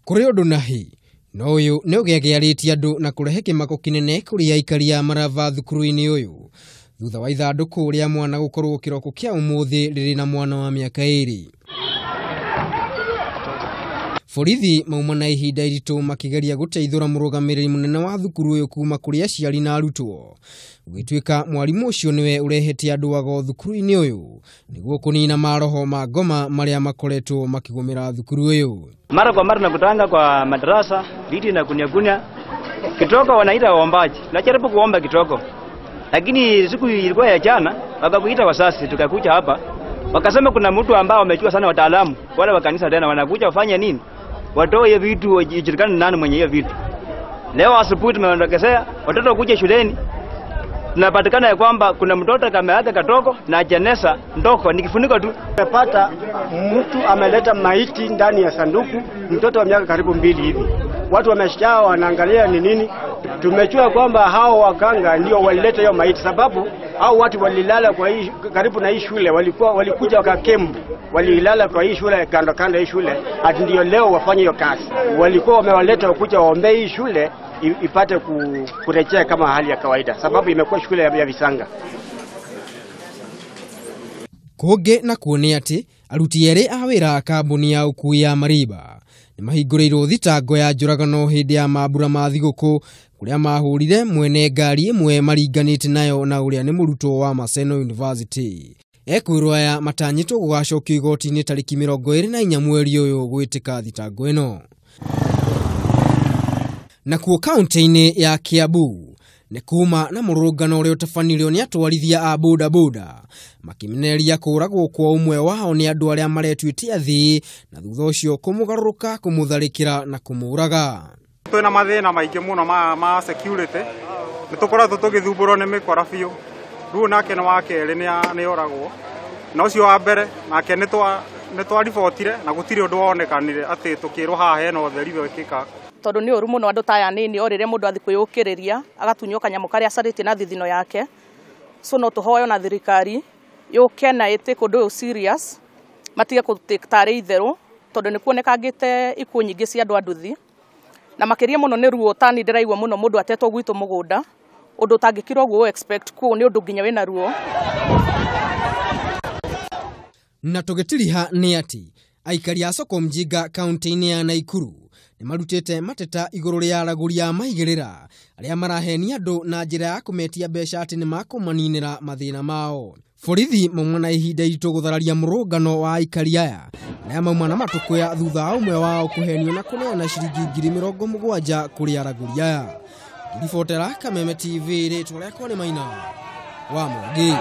Kuri undu nahi no uyu ni ugegearĩtie andu na kurehe kimako kinene kuri aikari a marava thukuru-ini uyu thutha wa ithanduku ria mwana gukorwo kiroko kia umuthi riri na mwana wa miaka 2. Borithi mauma na ihinda iritu makigeria guteithura murugamiriri munene wa thukuru uyu kuma kuri aciari na arutwo ugituika mwarimu ucio niwe urehetie andu ago thukuru-ini uyu niguo kunina maroho ma ngoma maria makoretwo makigumira thukuru uyu. Mara kwa mara nakutanga kwa madarasa viti na kunya kitoko wanaita waombaji. Najaribu kuomba kitoko. Lakini siku ilikuwa ya jana wakakuita wasasi tukakuja hapa. Wakasema kuna mtu ambao wamechua sana wataalamu wale wa kanisa tena wanakuja wafanye nini? Watoe vitu ijulikane nani mwenye hiyo vitu. Leo asubuhi tumeondokezea watoto kuja shuleni. Tunapatikana ya kwamba kuna mtoto kameaga katoko na jeneza ndoko ni kifuniko tu. Tumepata mtu ameleta maiti ndani ya sanduku, mtoto wa miaka karibu 2 hivi. Watu wameshaa wanaangalia ni nini. Tumechua kwamba hao wakanga ndio walileta hiyo maiti sababu hao watu walilala kwa hii karibu na hii shule, walikuja wakakembu. Walilala kwa hii shule kando hii shule, hadi ndio leo wafanye hiyo kazi. Walikuwa wamewaleta kuja waombe hii shule ipate kurejea kama hali ya kawaida sababu imekuwa shule ya visanga. Kuge na kuone ati aruti ere a wira a kambuni ya ukui ya Mariba ni mahingũrĩirwo thitango ya njũragano hindi ya mambura ma thigũkũ kuria mahurire mwene ngari imwe maringanĩte nayo na uria ni mũrutwo wa Maseno University. Ekwirwo aya matanyitwo gũgacokio igoti-inĩ tarĩki 24 mweri ũyũ gwĩtĩka thitango ĩno. Nakuo kaunti-inĩ ya Kiambu ni kuma na mũrũngano ũrĩa ũtabanĩrio nĩ atwarithia a boda makimenereria kũragwo kwa umwe wao nĩ andũ arĩa maretuĩte athii na thutha ũcio kũmũgarũrũka kũmũtharĩkĩra na kũmũraga. Twĩna mathĩna maingĩ mũno ma security nĩtũkoretwo tũgĩthumbũrwo nĩ mĩkora biũ rĩu nake nĩ wa kerĩ nĩ oragwo na ũcio wa mbere nake nĩtwaribotire na gũtirĩ ũndũ wonekanire atĩ tũkĩrwo haha hena ũtheri wĩkĩka. Tondu ni oru muno andu taya nini orire mundu athi kwiyukiriria agatunyo kanyamo kari acarite na thithino yake so no tuhoyo na thirikari yuke na ite kundu serious matige gutare itheru tondu ni kuonekangite ikuo nyingi cia andu anduthi na makiria muno ni ruo tani ndiraigwa muno mundu atetwo gwitu mugunda undu tangikirwo guo expect ku ni undu nginya wina ruo. Na tugitiriha ni ati aikari a Soko Mjinga kaunti-ini ya Nakuru ni marutite mateta iguru ria araguri ya maigirira aria marahenia andu na njira ya kumetia mbeca ati ni makumaninira mathina mao. Borithi mauma na ihinda iritu guthararia mũrũngano wa aikari aya na mauma na matukuya thutha wa umwe wao kuhenio na kuneana ciringi 70,000 kuri araguri aya. Ribotera Kameme TV ritwa riakwa ni Maina wa Mũngi.